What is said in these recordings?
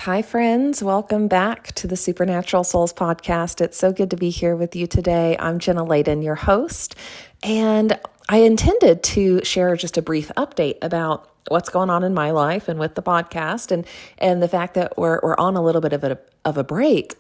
Hi, friends. Welcome back to the Supernatural Souls podcast. It's so good to be here with you today. I'm Jenna, your host, and I intended to share just a brief update about what's going on in my life and with the podcast, and the fact that we're on a little bit of a break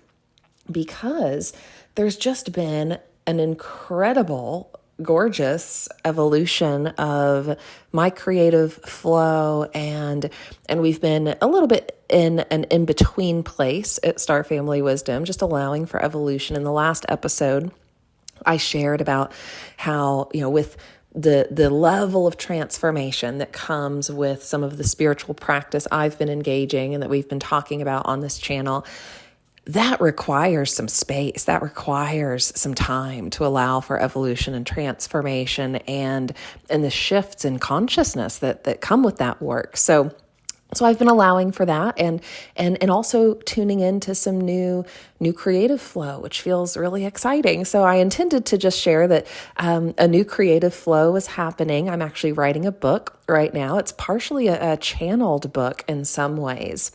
because there's just been an incredible, gorgeous evolution of my creative flow, and we've been a little bit in an in-between place at Star Family Wisdom, just allowing for evolution. In the last episode, I shared about how, with the level of transformation that comes with some of the spiritual practice I've been engaging and that we've been talking about on this channel, that requires some space, that requires some time to allow for evolution and transformation and the shifts in consciousness that come with that work. So I've been allowing for that and also tuning into some new creative flow, which feels really exciting. So I intended to just share that a new creative flow is happening. I'm actually writing a book right now. It's partially a channeled book in some ways.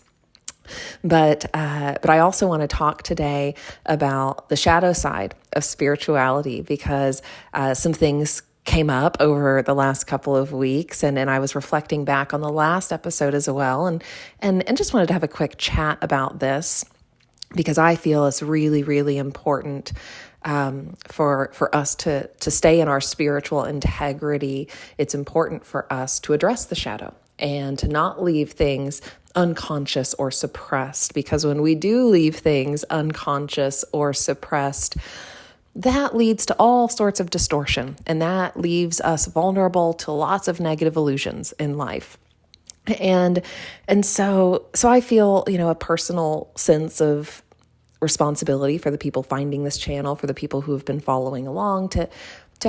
But I also want to talk today about the shadow side of spirituality because some things came up over the last couple of weeks, and I was reflecting back on the last episode as well, and just wanted to have a quick chat about this because I feel it's really, really important for us to stay in our spiritual integrity. It's important for us to address the shadow and to not leave things unconscious or suppressed, because when we do leave things unconscious or suppressed, that leads to all sorts of distortion, and that leaves us vulnerable to lots of negative illusions in life. And so I feel, a personal sense of responsibility for the people finding this channel, for the people who have been following along, to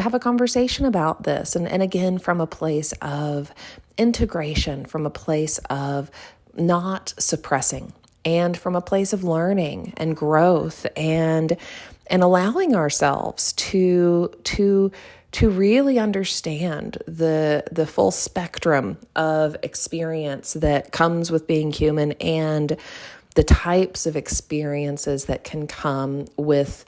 have a conversation about this. And again, from a place of integration, from a place of not suppressing, and from a place of learning and growth and allowing ourselves to really understand the full spectrum of experience that comes with being human and the types of experiences that can come with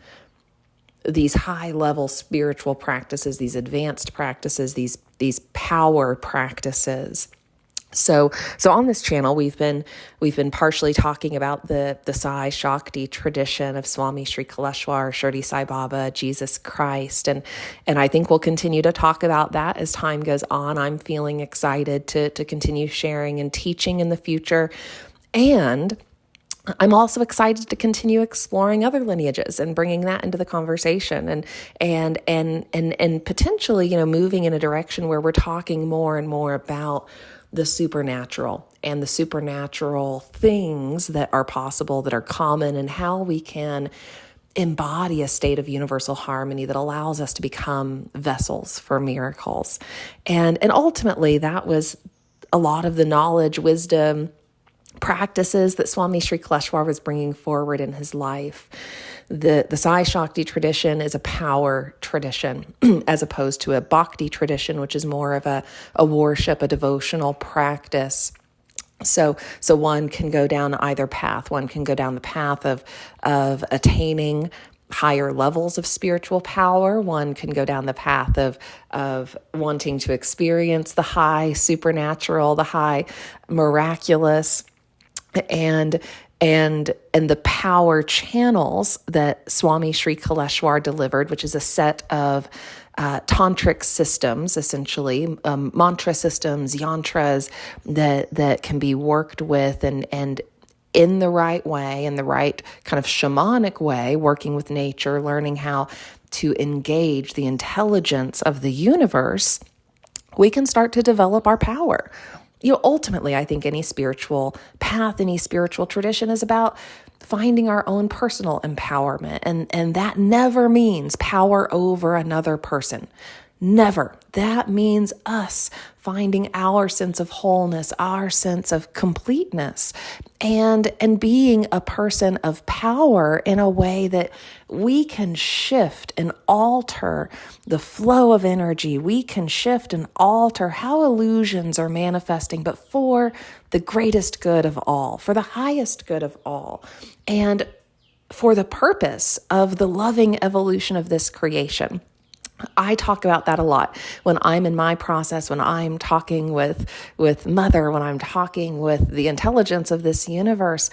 these high-level spiritual practices, these advanced practices, these power practices. So on this channel, we've been partially talking about the Sai Shakti tradition of Swami Sri Kaleshwar, Shirdi Sai Baba, Jesus Christ, and I think we'll continue to talk about that as time goes on. I'm feeling excited to continue sharing and teaching in the future, and I'm also excited to continue exploring other lineages and bringing that into the conversation and potentially, moving in a direction where we're talking more and more about the supernatural and the supernatural things that are possible, that are common, and how we can embody a state of universal harmony that allows us to become vessels for miracles. And ultimately, that was a lot of the knowledge, wisdom, practices that Swami Sri Kaleshwar was bringing forward in his life. The Sai Shakti tradition is a power tradition as opposed to a Bhakti tradition, which is more of a worship, a devotional practice. So one can go down either path. One can go down the path of attaining higher levels of spiritual power. One can go down the path of wanting to experience the high supernatural, the high miraculous, and the power channels that Swami Sri Kaleshwar delivered, which is a set of tantric systems, essentially mantra systems, yantras that can be worked with and in the right way, in the right kind of shamanic way, working with nature, learning how to engage the intelligence of the universe, we can start to develop our power. Ultimately, I think any spiritual path, any spiritual tradition is about finding our own personal empowerment. And that never means power over another person. Never. That means us finding our sense of wholeness, our sense of completeness, and being a person of power in a way that we can shift and alter the flow of energy. We can shift and alter how illusions are manifesting, but for the greatest good of all, for the highest good of all, and for the purpose of the loving evolution of this creation. I talk about that a lot when I'm in my process, when I'm talking with Mother, when I'm talking with the intelligence of this universe.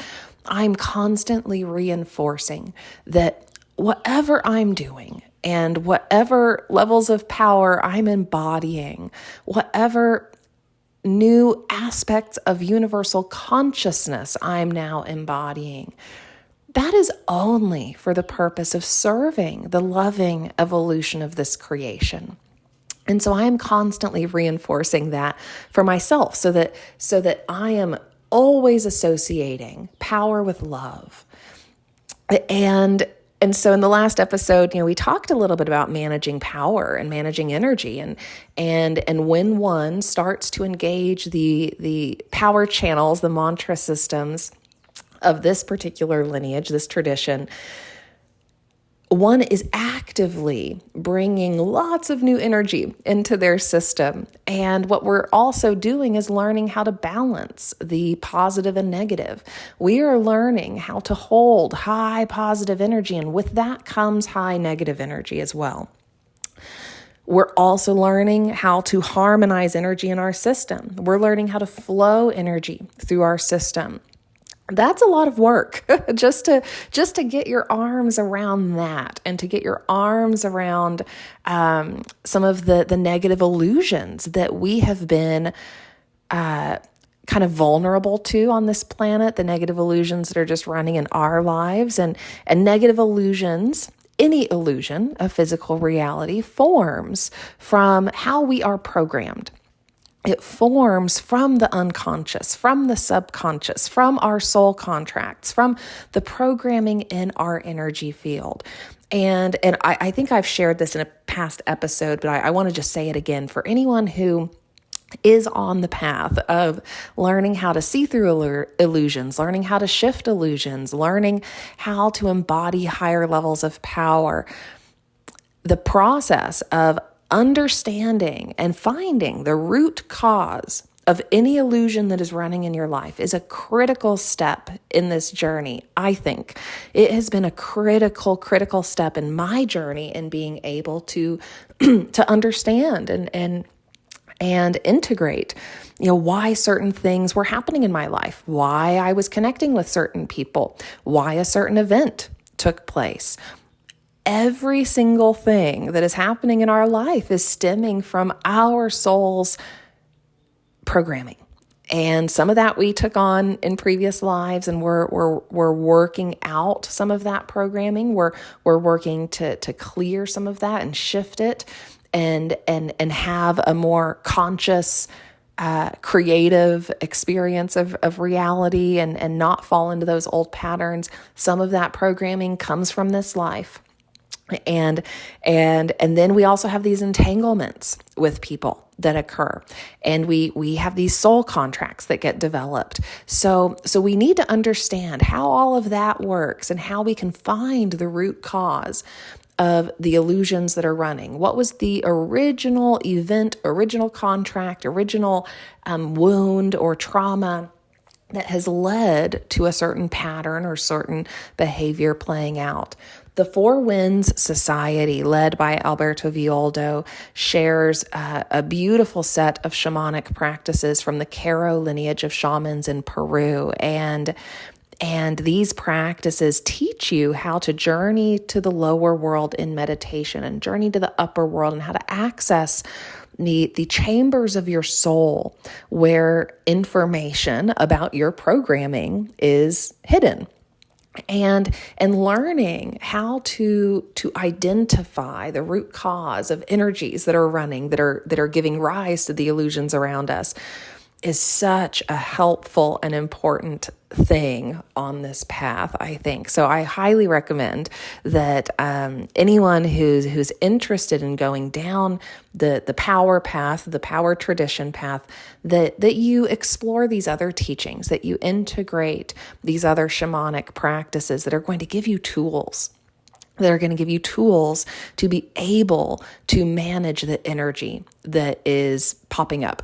I'm constantly reinforcing that whatever I'm doing and whatever levels of power I'm embodying, whatever new aspects of universal consciousness I'm now embodying, that is only for the purpose of serving the loving evolution of this creation. And so I am constantly reinforcing that for myself so that I am always associating power with love. And so in the last episode, we talked a little bit about managing power and managing energy, and when one starts to engage the power channels, the mantra systems of this particular lineage, this tradition, one is actively bringing lots of new energy into their system. And what we're also doing is learning how to balance the positive and negative. We are learning how to hold high positive energy, and with that comes high negative energy as well. We're also learning how to harmonize energy in our system. We're learning how to flow energy through our system. That's a lot of work just to get your arms around that, and to get your arms around some of the negative illusions that we have been kind of vulnerable to on this planet, the negative illusions that are just running in our lives, and negative illusions. Any illusion of physical reality forms from how we are programmed. It forms from the unconscious, from the subconscious, from our soul contracts, from the programming in our energy field. And I think I've shared this in a past episode, but I want to just say it again for anyone who is on the path of learning how to see through illusions, learning how to shift illusions, learning how to embody higher levels of power. The process of understanding and finding the root cause of any illusion that is running in your life is a critical step in this journey. I think it has been a critical step in my journey in being able to understand and integrate, why certain things were happening in my life, why I was connecting with certain people, why a certain event took place. Every single thing that is happening in our life is stemming from our soul's programming. And some of that we took on in previous lives, and we're working out some of that programming. We're working to clear some of that and shift it and have a more conscious, creative experience of reality and not fall into those old patterns. Some of that programming comes from this life. And then we also have these entanglements with people that occur, and we have these soul contracts that get developed. So we need to understand how all of that works and how we can find the root cause of the illusions that are running. What was the original event, original contract, original wound or trauma that has led to a certain pattern or certain behavior playing out? The Four Winds Society, led by Alberto Villoldo, shares a beautiful set of shamanic practices from the Caro lineage of shamans in Peru. And these practices teach you how to journey to the lower world in meditation and journey to the upper world, and how to access the chambers of your soul where information about your programming is hidden. And learning how to identify the root cause of energies that are running, that are giving rise to the illusions around us. is such a helpful and important thing on this path, I think. So I highly recommend that anyone who's interested in going down the power path, the power tradition path, that you explore these other teachings, that you integrate these other shamanic practices that are going to give you tools. That are going to give you tools to be able to manage the energy that is popping up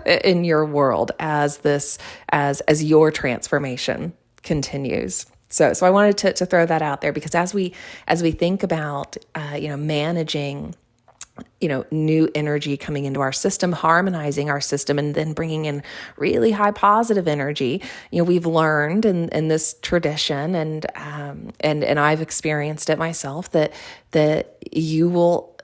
in your world as your transformation continues. So I wanted to throw that out there, because as we think about managing new energy coming into our system, harmonizing our system, and then bringing in really high positive energy. We've learned in this tradition, and I've experienced it myself, that you will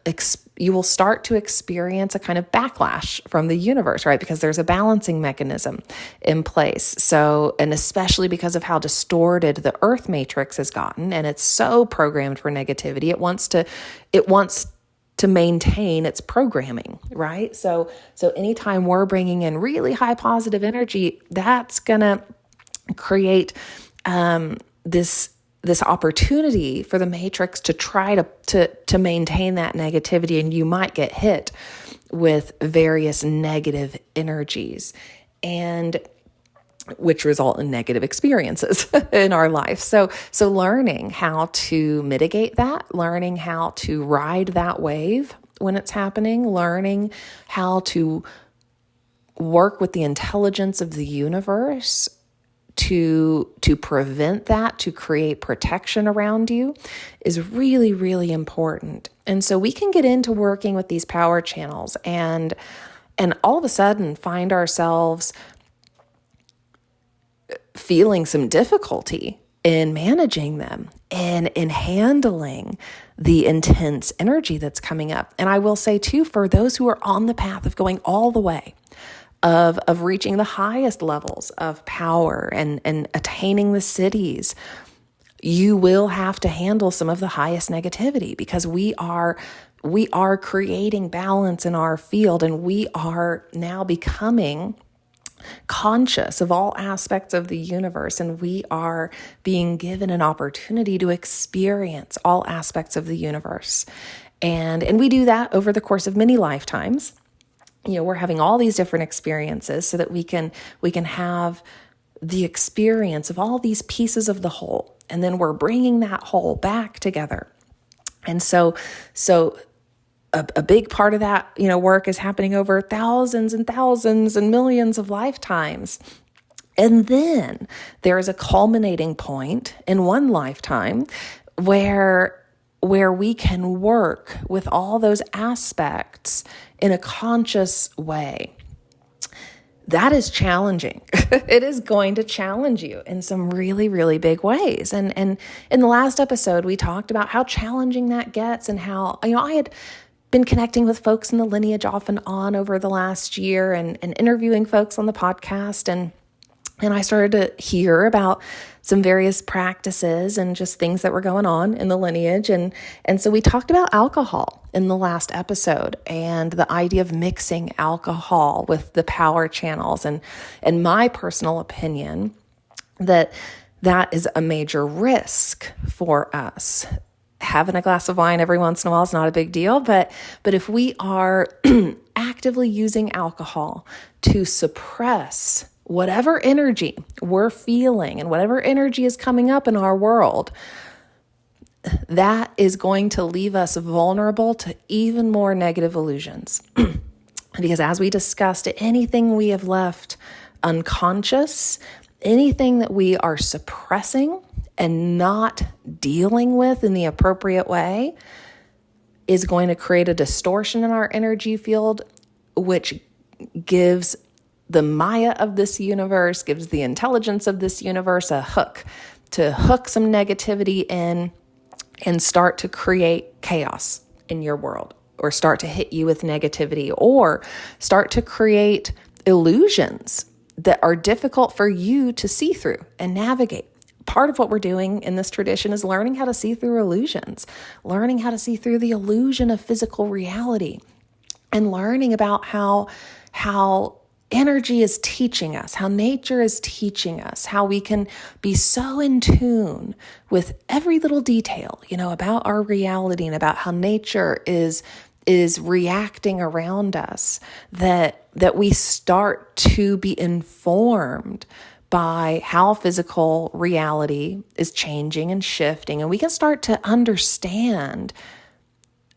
start to experience a kind of backlash from the universe, right? Because there's a balancing mechanism in place. So, and especially because of how distorted the Earth matrix has gotten, and it's so programmed for negativity, it wants to maintain its programming, right? So anytime we're bringing in really high positive energy, that's gonna create this opportunity for the matrix to try to maintain that negativity, and you might get hit with various negative energies, and which result in negative experiences in our life. So learning how to mitigate that, learning how to ride that wave when it's happening, learning how to work with the intelligence of the universe to prevent that, to create protection around you, is really, really important. And so we can get into working with these power channels and all of a sudden find ourselves feeling some difficulty in managing them and in handling the intense energy that's coming up. And I will say too, for those who are on the path of going all the way, of reaching the highest levels of power and attaining the cities, you will have to handle some of the highest negativity, because we are creating balance in our field, and we are now becoming conscious of all aspects of the universe, and we are being given an opportunity to experience all aspects of the universe. And we do that over the course of many lifetimes. We're having all these different experiences so that we can have the experience of all these pieces of the whole, and then we're bringing that whole back together. And so a big part of that, work is happening over thousands and thousands and millions of lifetimes. And then there is a culminating point in one lifetime where we can work with all those aspects in a conscious way. That is challenging. It is going to challenge you in some really, really big ways. And in the last episode, we talked about how challenging that gets, and how, I had been connecting with folks in the lineage off and on over the last year, and interviewing folks on the podcast. And I started to hear about some various practices and just things that were going on in the lineage. And so we talked about alcohol in the last episode, and the idea of mixing alcohol with the power channels. And my personal opinion that is a major risk for us. Having a glass of wine every once in a while is not a big deal, but if we are actively using alcohol to suppress whatever energy we're feeling and whatever energy is coming up in our world, that is going to leave us vulnerable to even more negative illusions. Because as we discussed, anything we have left unconscious, anything that we are suppressing and not dealing with in the appropriate way, is going to create a distortion in our energy field, which gives the Maya of this universe, gives the intelligence of this universe a hook to hook some negativity in and start to create chaos in your world, or start to hit you with negativity, or start to create illusions that are difficult for you to see through and navigate. Part of what we're doing in this tradition is learning how to see through illusions, learning how to see through the illusion of physical reality, and learning about how energy is teaching us, how nature is teaching us, how we can be so in tune with every little detail, about our reality and about how nature is reacting around us, that we start to be informed by how physical reality is changing and shifting, and we can start to understand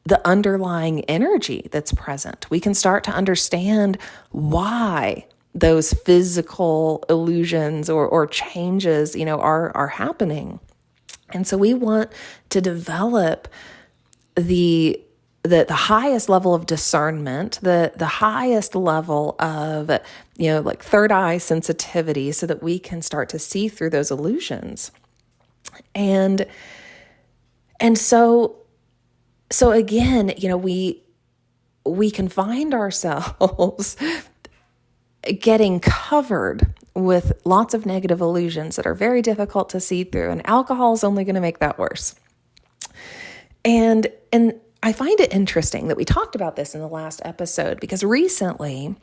the underlying energy that's present. We can start to understand why those physical illusions or changes, are happening. And so we want to develop the highest level of discernment, the highest level of, like third eye sensitivity, so that we can start to see through those illusions. And so again, we can find ourselves getting covered with lots of negative illusions that are very difficult to see through, and alcohol is only going to make that worse. And I find it interesting that we talked about this in the last episode, because recently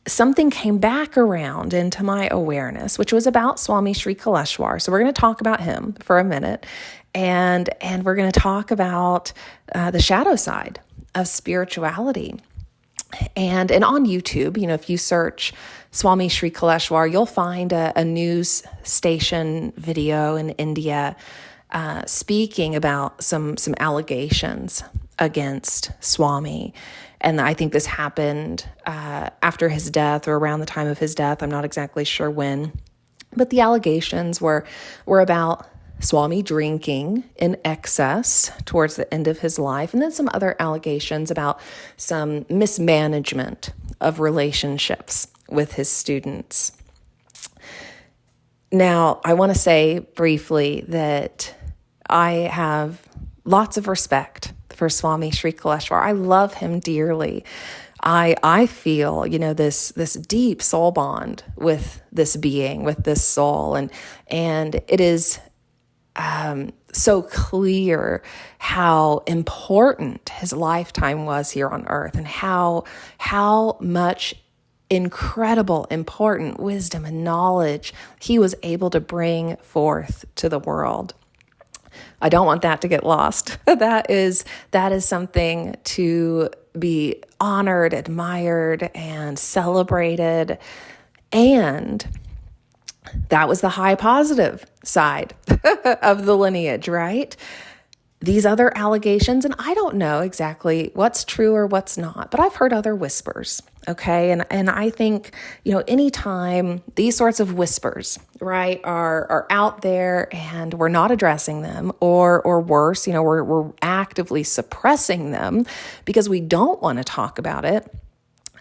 something came back around into my awareness, which was about Swami Sri Kaleshwar. So we're going to talk about him for a minute, and we're going to talk about the shadow side of spirituality. And on YouTube, if you search Swami Sri Kaleshwar, you'll find a news station video in India speaking about some allegations against Swami. And I think this happened after his death or around the time of his death. I'm not exactly sure when. But the allegations were about Swami drinking in excess towards the end of his life, and then some other allegations about some mismanagement of relationships with his students. Now, I want to say briefly that I have lots of respect for Swami Sri Kaleshwar. I love him dearly. I feel, this deep soul bond with this being, with this soul, and it is so clear how important his lifetime was here on earth, and how much incredible, important wisdom and knowledge he was able to bring forth to the world. I don't want that to get lost. That is something to be honored, admired, and celebrated. And that was the high positive side of the lineage, right? These other allegations, and I don't know exactly what's true or what's not, but I've heard other whispers, okay? And I think, anytime these sorts of whispers, right, are out there and we're not addressing them, or worse, we're actively suppressing them because we don't want to talk about it,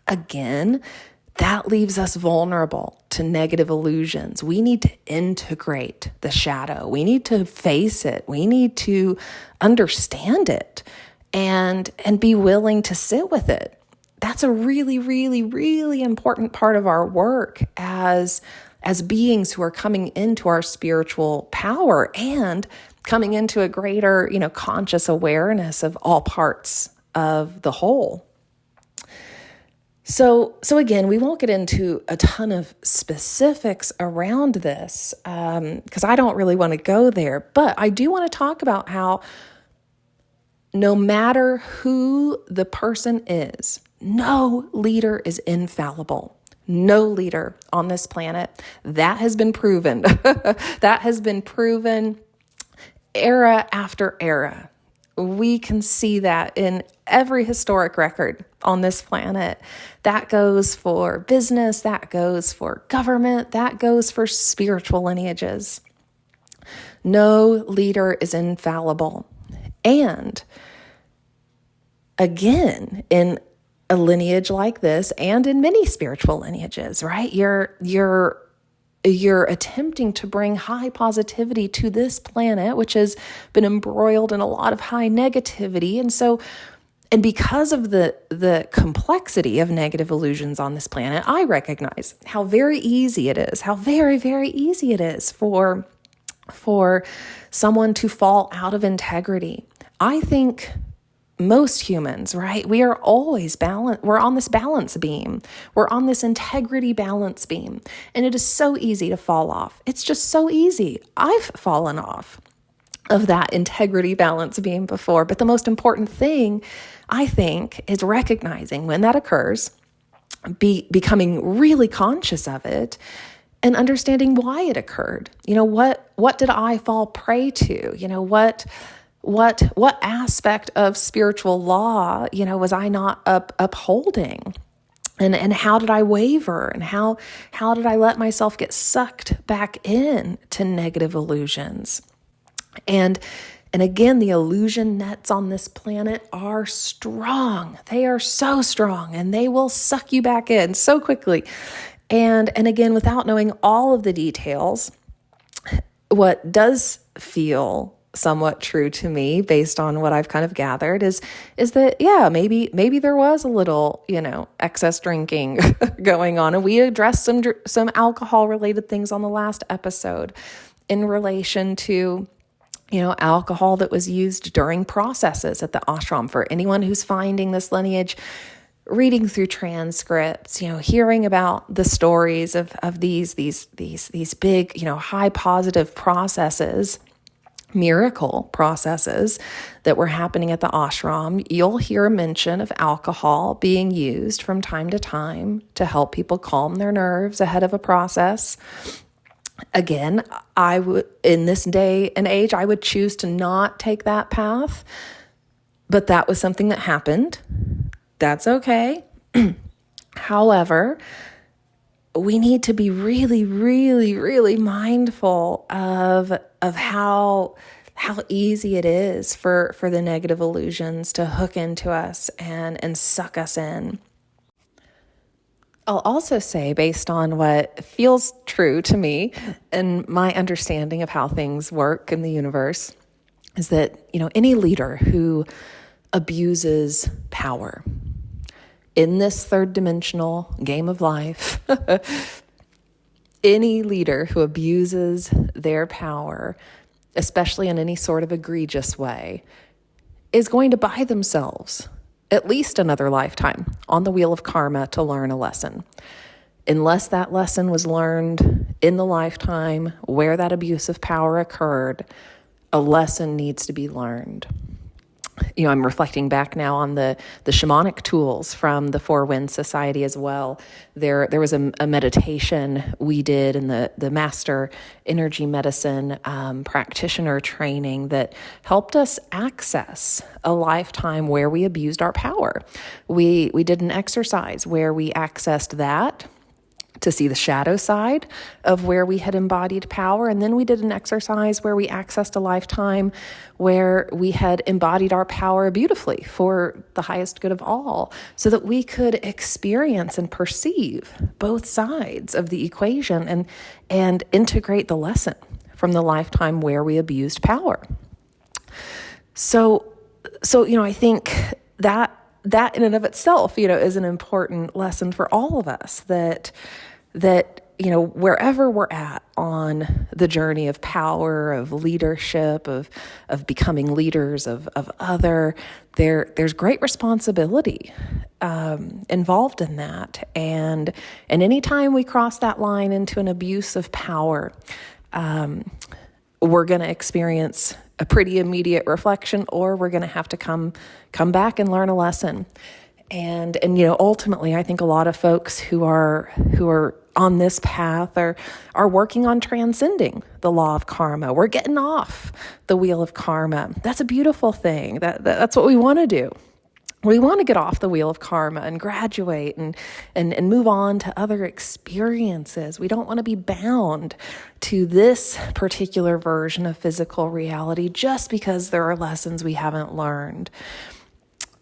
again, that leaves us vulnerable to negative illusions. We need to integrate the shadow. We need to face it. We need to understand it and be willing to sit with it. That's a really, really, really important part of our work as beings who are coming into our spiritual power and coming into a greater, conscious awareness of all parts of the whole. So again, we won't get into a ton of specifics around this because I don't really want to go there, but I do want to talk about how no matter who the person is, no leader is infallible. No leader on this planet. That has been proven. That has been proven era after era. We can see that in every historic record on this planet. That goes for business, that goes for government, that goes for spiritual lineages. No leader is infallible. And again, in a lineage like this, and in many spiritual lineages, right? You're attempting to bring high positivity to this planet, which has been embroiled in a lot of high negativity. And because of the complexity of negative illusions on this planet, I recognize how very easy it is, how very, very easy it is for someone to fall out of integrity. I think most humans, right? We are always balanced. We're on this balance beam. We're on this integrity balance beam. And it is so easy to fall off. It's just so easy. I've fallen off of that integrity balance beam before. But the most important thing, I think, is recognizing when that occurs, becoming really conscious of it, and understanding why it occurred. What did I fall prey to? What aspect of spiritual law, was I not upholding? And how did I waver? And how did I let myself get sucked back in to negative illusions? And again, the illusion nets on this planet are strong. They are so strong, and they will suck you back in so quickly. And again, without knowing all of the details, what does feel somewhat true to me based on what I've kind of gathered is that, yeah, maybe there was a little, excess drinking going on. And we addressed some alcohol related things on the last episode in relation to, alcohol that was used during processes at the ashram. For anyone who's finding this lineage, reading through transcripts, hearing about the stories of these big, high positive processes, miracle processes that were happening at the ashram, you'll hear a mention of alcohol being used from time to time to help people calm their nerves ahead of a process. Again, I would, in this day and age, I would choose to not take that path, but that was something that happened. That's okay. However, we need to be really, really, really mindful of how easy it is for the negative illusions to hook into us and suck us in. I'll also say, based on what feels true to me and my understanding of how things work in the universe, is that, any leader who abuses power in this third dimensional game of life, any leader who abuses their power, especially in any sort of egregious way, is going to buy themselves at least another lifetime on the wheel of karma to learn a lesson. Unless that lesson was learned in the lifetime where that abuse of power occurred, a lesson needs to be learned. I'm reflecting back now on the shamanic tools from the Four Winds Society as well. There was a meditation we did in the master energy medicine practitioner training that helped us access a lifetime where we abused our power. We did an exercise where we accessed that to see the shadow side of where we had embodied power. And then we did an exercise where we accessed a lifetime where we had embodied our power beautifully for the highest good of all, so that we could experience and perceive both sides of the equation and integrate the lesson from the lifetime where we abused power. So I think that in and of itself, is an important lesson for all of us, that wherever we're at on the journey of power, of leadership, of becoming leaders of other, there's great responsibility involved in that. And anytime we cross that line into an abuse of power, we're going to experience a pretty immediate reflection, or we're going to have to come back and learn a lesson. And ultimately, I think a lot of folks who are on this path are working on transcending the law of karma. We're getting off the wheel of karma. That's a beautiful thing. That's what we want to do. We want to get off the wheel of karma and graduate and move on to other experiences. We don't want to be bound to this particular version of physical reality just because there are lessons we haven't learned.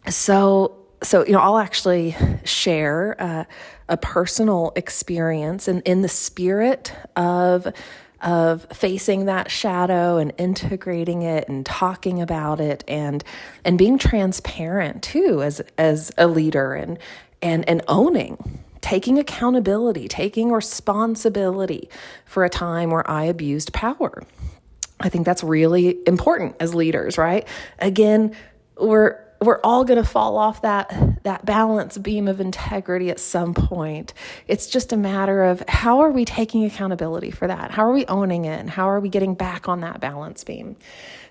So I'll actually share a personal experience in the spirit of facing that shadow and integrating it and talking about it and being transparent too as a leader and owning, taking accountability, taking responsibility for a time where I abused power. I think that's really important as leaders, right? Again, we're we're all going to fall off that balance beam of integrity at some point. It's just a matter of how are we taking accountability for that? How are we owning it? And how are we getting back on that balance beam?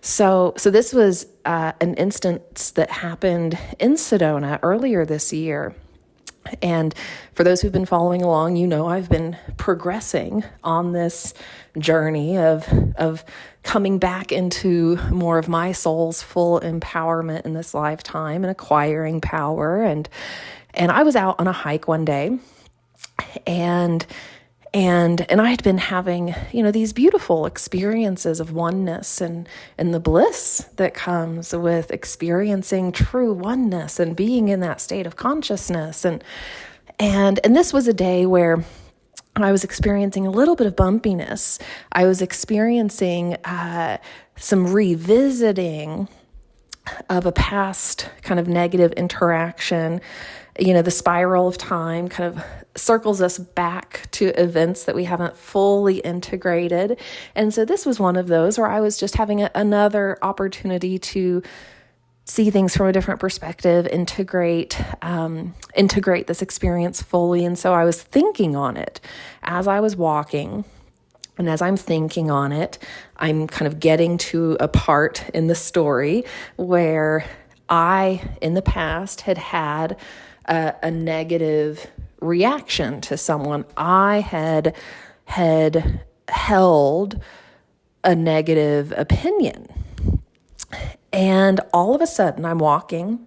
So this was an instance that happened in Sedona earlier this year. And for those who've been following along, I've been progressing on this journey of coming back into more of my soul's full empowerment in this lifetime and acquiring power. And I was out on a hike one day, and I had been having, these beautiful experiences of oneness and the bliss that comes with experiencing true oneness and being in that state of consciousness. And this was a day where I was experiencing a little bit of bumpiness. I was experiencing some revisiting of a past kind of negative interaction. The spiral of time kind of circles us back to events that we haven't fully integrated. And so this was one of those where I was just having another opportunity to see things from a different perspective, integrate this experience fully. And so I was thinking on it as I was walking. And as I'm thinking on it, I'm kind of getting to a part in the story where I, in the past, had a negative reaction to someone. I had held a negative opinion. And all of a sudden I'm walking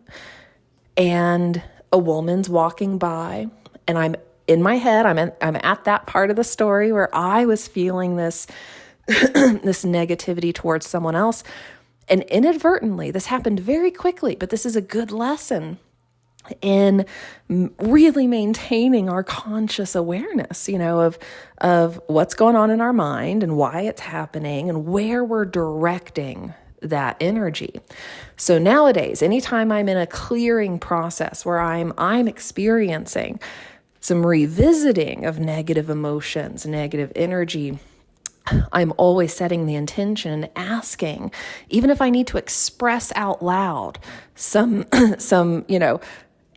and a woman's walking by, and I'm in my head, I'm at that part of the story where I was feeling this this negativity towards someone else. And inadvertently, this happened very quickly, but this is a good lesson in really maintaining our conscious awareness, of what's going on in our mind and why it's happening and where we're directing that energy. So nowadays, anytime I'm in a clearing process where I'm experiencing some revisiting of negative emotions, negative energy, I'm always setting the intention, asking, even if I need to express out loud some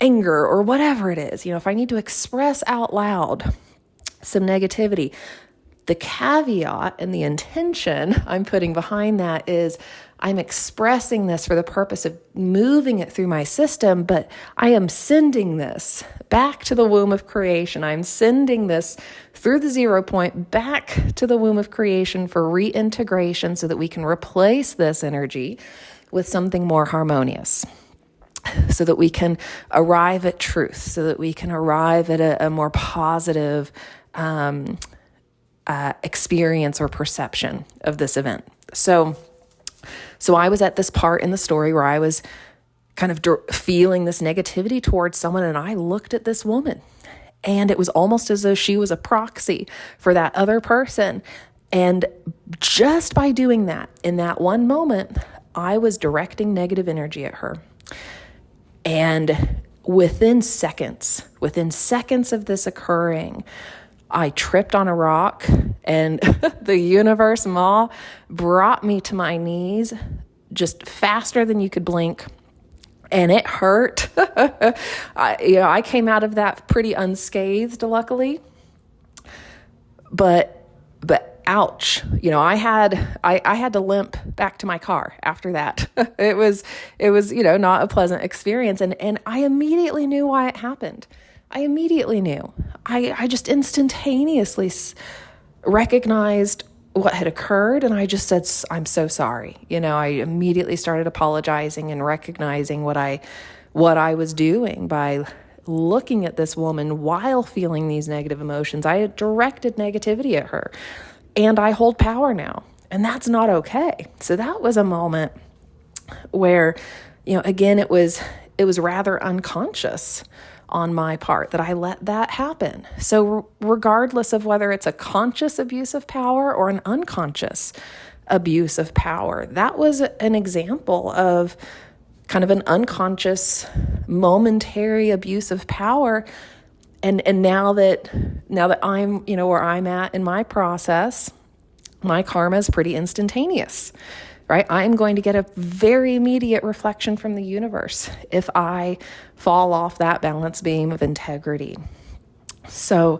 anger or whatever it is, if I need to express out loud some negativity, the caveat and the intention I'm putting behind that is I'm expressing this for the purpose of moving it through my system, but I am sending this back to the womb of creation. I'm sending this through the 0 point back to the womb of creation for reintegration so that we can replace this energy with something more harmonious, so that we can arrive at truth, so that we can arrive at a more positive experience or perception of this event. So I was at this part in the story where I was kind of feeling this negativity towards someone, and I looked at this woman, and it was almost as though she was a proxy for that other person. And just by doing that, in that one moment, I was directing negative energy at her. And within seconds of this occurring, I tripped on a rock, and the universe Ma brought me to my knees just faster than you could blink. And it hurt. I came out of that pretty unscathed, luckily. But ouch, I had to limp back to my car after that. It was not a pleasant experience. And I immediately knew why it happened. I immediately knew. I just instantaneously recognized what had occurred, and I just said, I'm so sorry. I immediately started apologizing and recognizing what I was doing by looking at this woman while feeling these negative emotions. I had directed negativity at her, and I hold power now, and that's not okay. So that was a moment where, again, it was rather unconscious on my part that I let that happen. So regardless of whether it's a conscious abuse of power or an unconscious abuse of power, that was an example of kind of an unconscious momentary abuse of power. And now that I'm, where I'm at in my process, my karma is pretty instantaneous. right? I'm going to get a very immediate reflection from the universe if I fall off that balance beam of integrity. So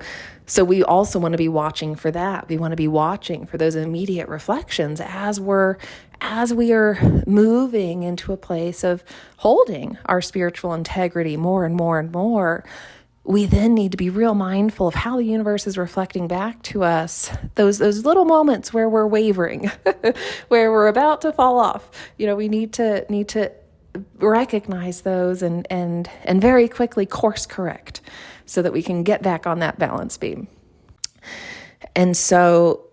we also want to be watching for that. We want to be watching for those immediate reflections as we are moving into a place of holding our spiritual integrity more and more and more. We then need to be real mindful of how the universe is reflecting back to us those little moments where we're wavering, where we're about to fall off. We need to recognize those and very quickly course correct so that we can get back on that balance beam. And so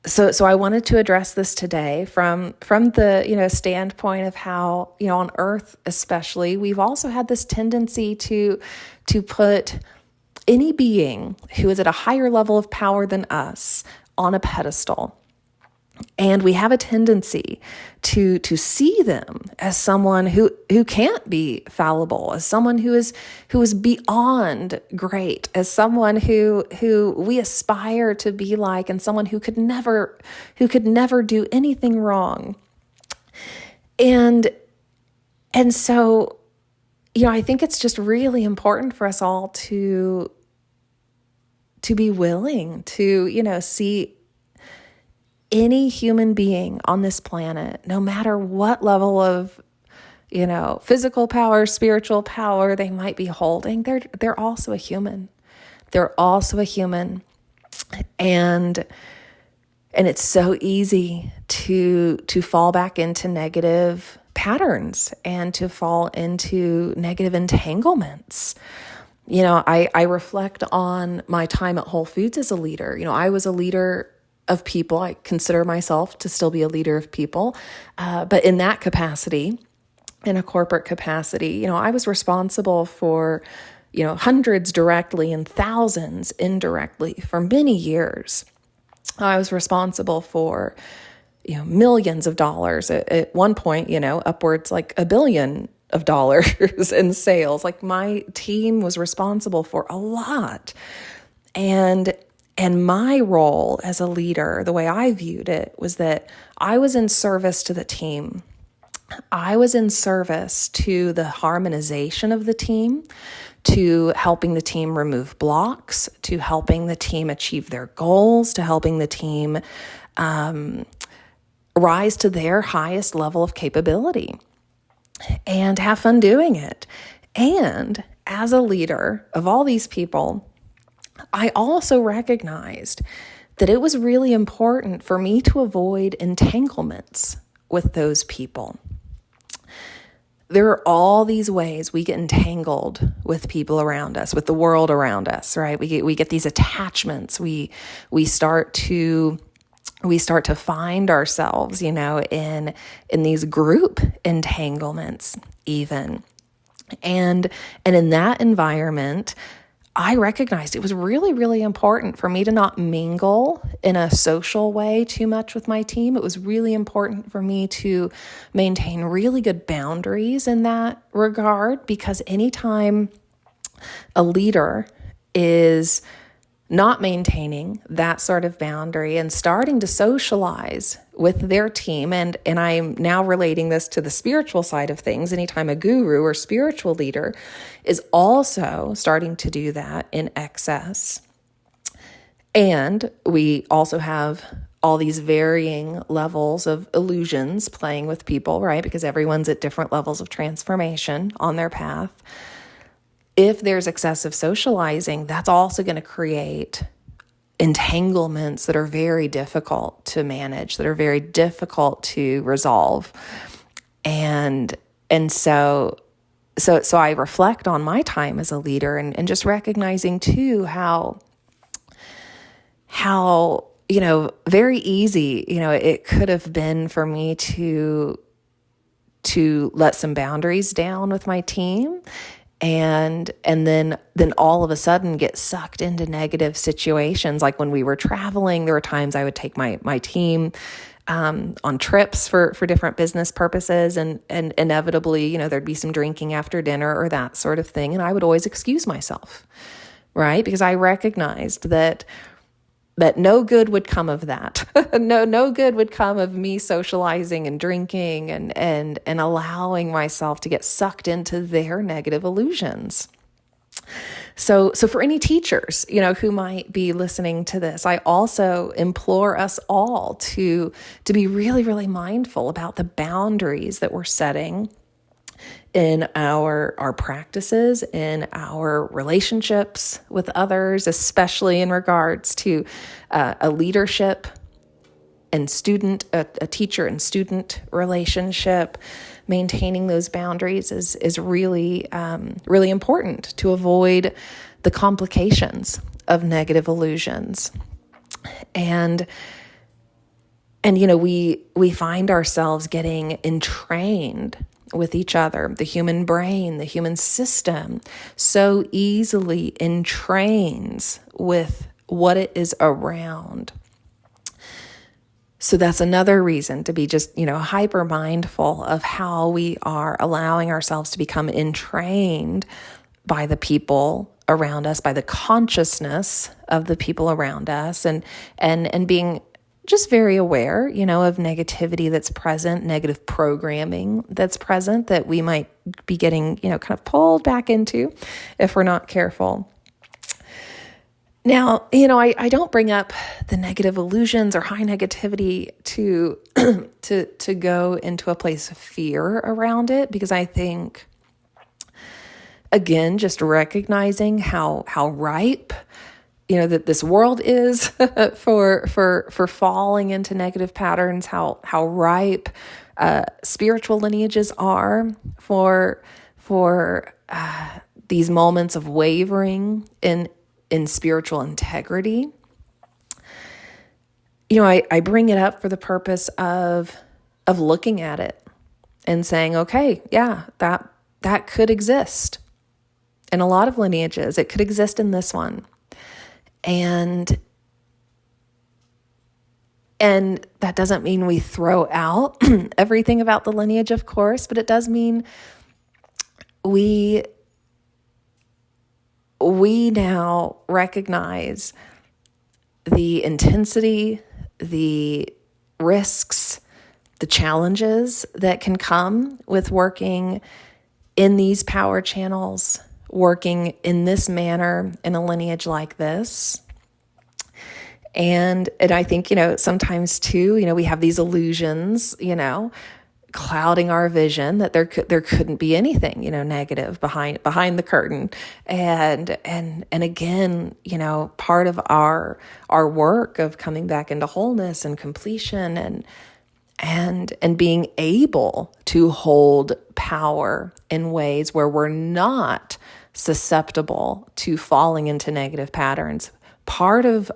I wanted to address this today from the standpoint of how on Earth especially, we've also had this tendency to put any being who is at a higher level of power than us on a pedestal. And we have a tendency to see them as someone who can't be fallible, as someone who is beyond great, as someone who we aspire to be like, and someone who could never do anything wrong. And so, I think it's just really important for us all to be willing to, see any human being on this planet, no matter what level of, physical power, spiritual power they might be holding, they're also a human. They're also a human. And it's so easy to fall back into negative patterns and to fall into negative entanglements. I reflect on my time at Whole Foods as a leader. I was a leader of people. I consider myself to still be a leader of people. But in that capacity, in a corporate capacity, I was responsible for, hundreds directly and thousands indirectly for many years. I was responsible for, millions of dollars at one point, upwards like $1 billion in sales. Like my team was responsible for a lot. And my role as a leader, the way I viewed it, was that I was in service to the team. I was in service to the harmonization of the team, to helping the team remove blocks, to helping the team achieve their goals, to helping the team rise to their highest level of capability and have fun doing it. And as a leader of all these people, I also recognized that it was really important for me to avoid entanglements with those people. There are all these ways we get entangled with people around us, with the world around us, right? We get these attachments. We start to find ourselves, in these group entanglements even. And in that environment, I recognized it was really, really important for me to not mingle in a social way too much with my team. It was really important for me to maintain really good boundaries in that regard, because anytime a leader is not maintaining that sort of boundary and starting to socialize with their team. And I'm now relating this to the spiritual side of things. Anytime a guru or spiritual leader is also starting to do that in excess. And we also have all these varying levels of illusions playing with people, right? Because everyone's at different levels of transformation on their path. If there's excessive socializing, that's also going to create entanglements that are very difficult to manage, that are very difficult to resolve. And so I reflect on my time as a leader and just recognizing too how very easy, it could have been for me to let some boundaries down with my team. And then all of a sudden get sucked into negative situations. Like when we were traveling, there were times I would take my team on trips for different business purposes, and inevitably, there'd be some drinking after dinner or that sort of thing. And I would always excuse myself, right? Because I recognized that But no good would come of that. No good would come of me socializing and drinking and allowing myself to get sucked into their negative illusions. So for any teachers, who might be listening to this, I also implore us all to be really, really mindful about the boundaries that we're setting in our practices, in our relationships with others, especially in regards to a leadership and student, a teacher and student relationship. Maintaining those boundaries is really, really important to avoid the complications of negative illusions. And we find ourselves getting entrained with each other. The human brain, the human system so easily entrains with what it is around. So that's another reason to be just, hyper mindful of how we are allowing ourselves to become entrained by the people around us, by the consciousness of the people around us, and being just very aware, of negativity that's present, negative programming that's present that we might be getting, kind of pulled back into if we're not careful. Now, I don't bring up the negative illusions or high negativity to to go into a place of fear around it, because I think, again, just recognizing how ripe, that this world is for falling into negative patterns, how ripe spiritual lineages are for these moments of wavering in spiritual integrity. I bring it up for the purpose of looking at it and saying, okay, yeah, that could exist in a lot of lineages. It could exist in this one. And that doesn't mean we throw out everything about the lineage, of course, but it does mean we now recognize the intensity, the risks, the challenges that can come with working in these power channels, working in this manner in a lineage like this. And I think, sometimes too, we have these illusions, clouding our vision that there couldn't be anything, negative behind the curtain. And again, part of our work of coming back into wholeness and completion and being able to hold power in ways where we're not susceptible to falling into negative patterns. Part of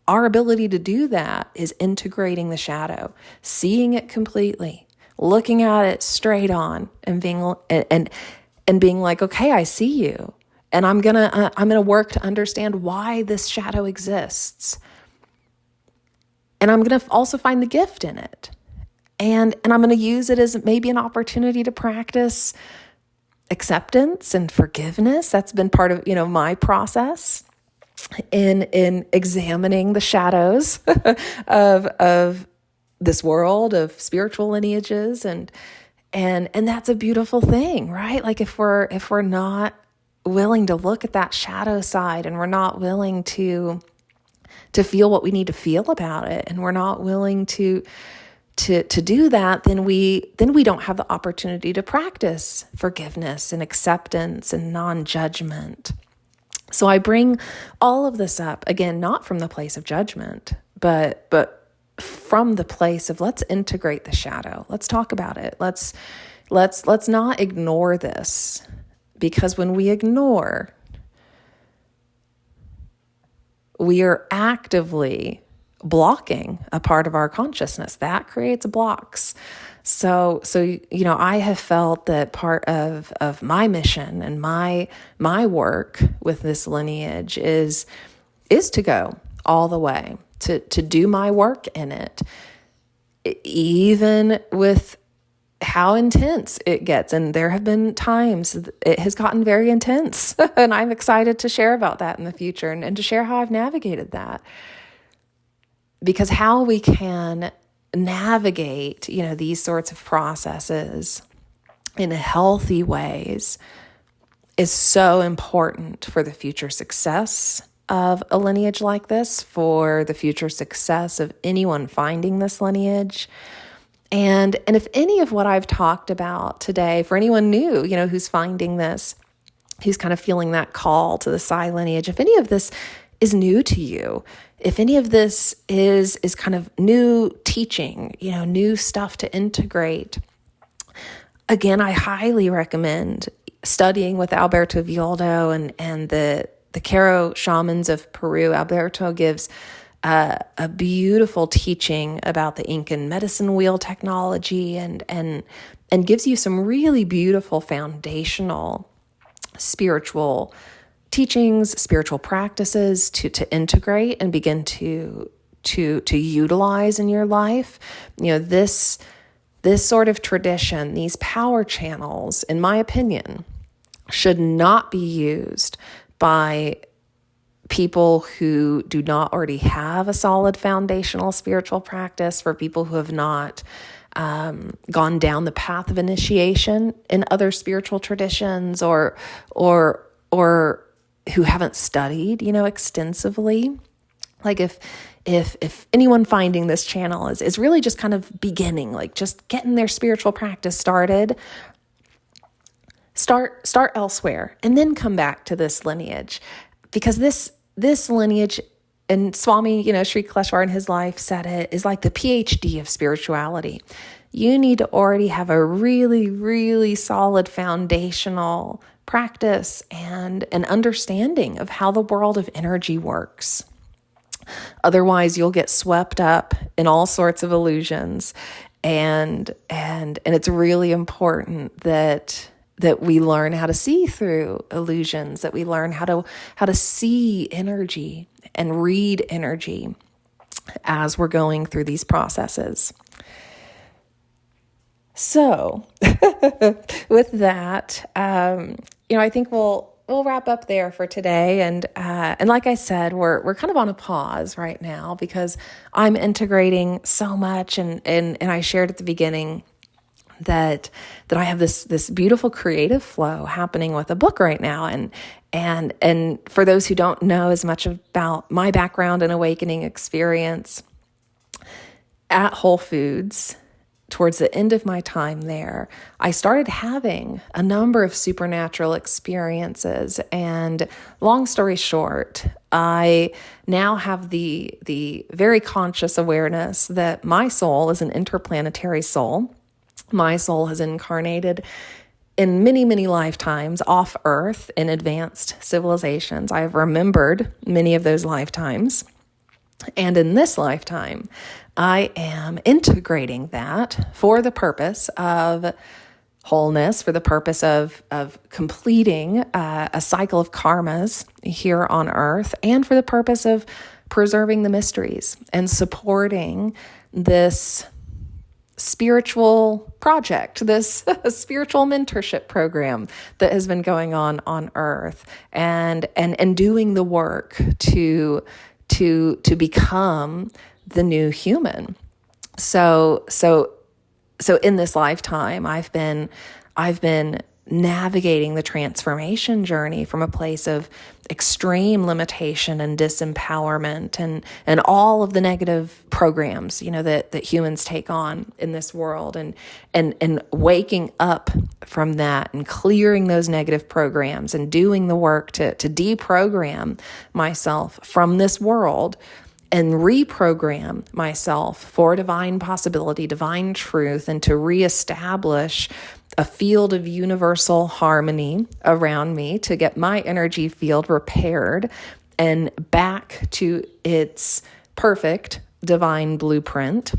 our ability to do that is integrating the shadow, seeing it completely, looking at it straight on, and being like, okay, I see you, and I'm gonna work to understand why this shadow exists, and I'm gonna also find the gift in it, and I'm gonna use it as maybe an opportunity to practice acceptance and forgiveness. That's been part of my process in examining the shadows of this world of spiritual lineages, and that's a beautiful thing, right? Like if we're not willing to look at that shadow side, and we're not willing to feel what we need to feel about it, and we're not willing to do that, then we don't have the opportunity to practice forgiveness and acceptance and non-judgment. So I bring all of this up, again, not from the place of judgment, but from the place of, let's integrate the shadow. Let's talk about it. Let's not ignore this, because when we ignore, we are actively blocking a part of our consciousness that creates blocks. So I have felt that part of my mission and my work with this lineage is to go all the way, to do my work in it, even with how intense it gets. And there have been times it has gotten very intense, and I'm excited to share about that in the future, and to share how I've navigated that. because how we can navigate, these sorts of processes in healthy ways is so important for the future success of a lineage like this, for the future success of anyone finding this lineage. And if any of what I've talked about today, for anyone new, who's finding this, who's kind of feeling that call to the Psi lineage, if any of this is new to you, if any of this is kind of new teaching, new stuff to integrate, again, I highly recommend studying with Alberto Villoldo and the Caro shamans of Peru. Alberto gives a beautiful teaching about the Incan medicine wheel technology and gives you some really beautiful foundational spiritual teachings, spiritual practices to integrate and begin to utilize in your life. This sort of tradition, these power channels, in my opinion, should not be used by people who do not already have a solid foundational spiritual practice, for people who have not gone down the path of initiation in other spiritual traditions, or who haven't studied, extensively. Like if anyone finding this channel is really just kind of beginning, like just getting their spiritual practice started, start elsewhere and then come back to this lineage, because this lineage, and Swami, Sri Kaleshwar in his life said it, is like the PhD of spirituality. You need to already have a really, really solid foundational practice and an understanding of how the world of energy works. Otherwise, you'll get swept up in all sorts of illusions, and it's really important that we learn how to see through illusions, that we learn how to see energy and read energy as we're going through these processes. So, with that, I think we'll wrap up there for today. And like I said, we're kind of on a pause right now because I'm integrating so much, and I shared at the beginning that I have this beautiful creative flow happening with a book right now. And for those who don't know as much about my background and awakening experience, at Whole Foods, towards the end of my time there, I started having a number of supernatural experiences. And long story short, I now have the very conscious awareness that my soul is an interplanetary soul. My soul has incarnated in many, many lifetimes off Earth in advanced civilizations. I have remembered many of those lifetimes. And in this lifetime, I am integrating that for the purpose of wholeness, for the purpose of completing a cycle of karmas here on Earth, and for the purpose of preserving the mysteries and supporting this spiritual project, this spiritual mentorship program that has been going on Earth, and doing the work to become the new human. So in this lifetime, I've been navigating the transformation journey from a place of extreme limitation and disempowerment and all of the negative programs, that humans take on in this world, and waking up from that and clearing those negative programs and doing the work to deprogram myself from this world and reprogram myself for divine possibility, divine truth, and to reestablish a field of universal harmony around me, to get my energy field repaired and back to its perfect divine blueprint,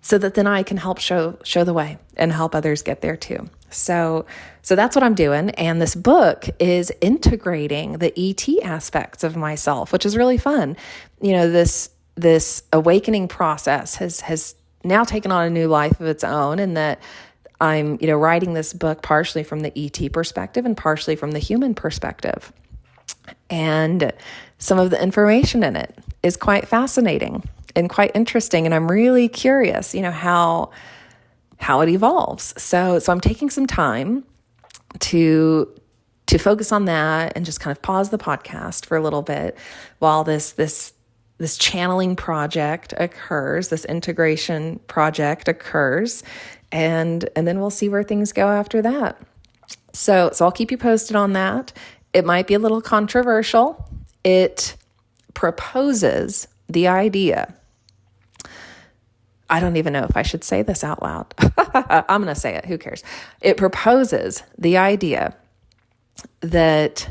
so that then I can help show the way and help others get there too. So that's what I'm doing. And this book is integrating the ET aspects of myself, which is really fun. This awakening process has now taken on a new life of its own, in that I'm, writing this book partially from the ET perspective and partially from the human perspective. And some of the information in it is quite fascinating and quite interesting. And I'm really curious, how it evolves. So I'm taking some time to focus on that and just kind of pause the podcast for a little bit while this channeling project occurs, this integration project occurs, and then we'll see where things go after that. So I'll keep you posted on that. It might be a little controversial. It proposes the idea. I don't even know if I should say this out loud. I'm going to say it. Who cares? It proposes the idea that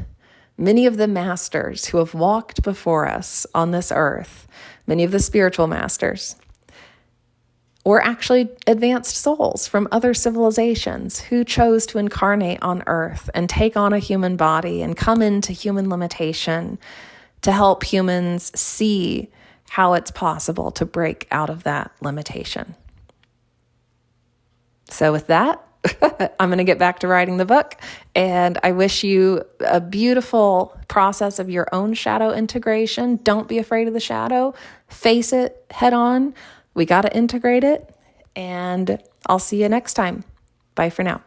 many of the masters who have walked before us on this earth, many of the spiritual masters, were actually advanced souls from other civilizations who chose to incarnate on earth and take on a human body and come into human limitation to help humans see how it's possible to break out of that limitation. So with that, I'm going to get back to writing the book, and I wish you a beautiful process of your own shadow integration. Don't be afraid of the shadow. Face it head on. We got to integrate it, and I'll see you next time. Bye for now.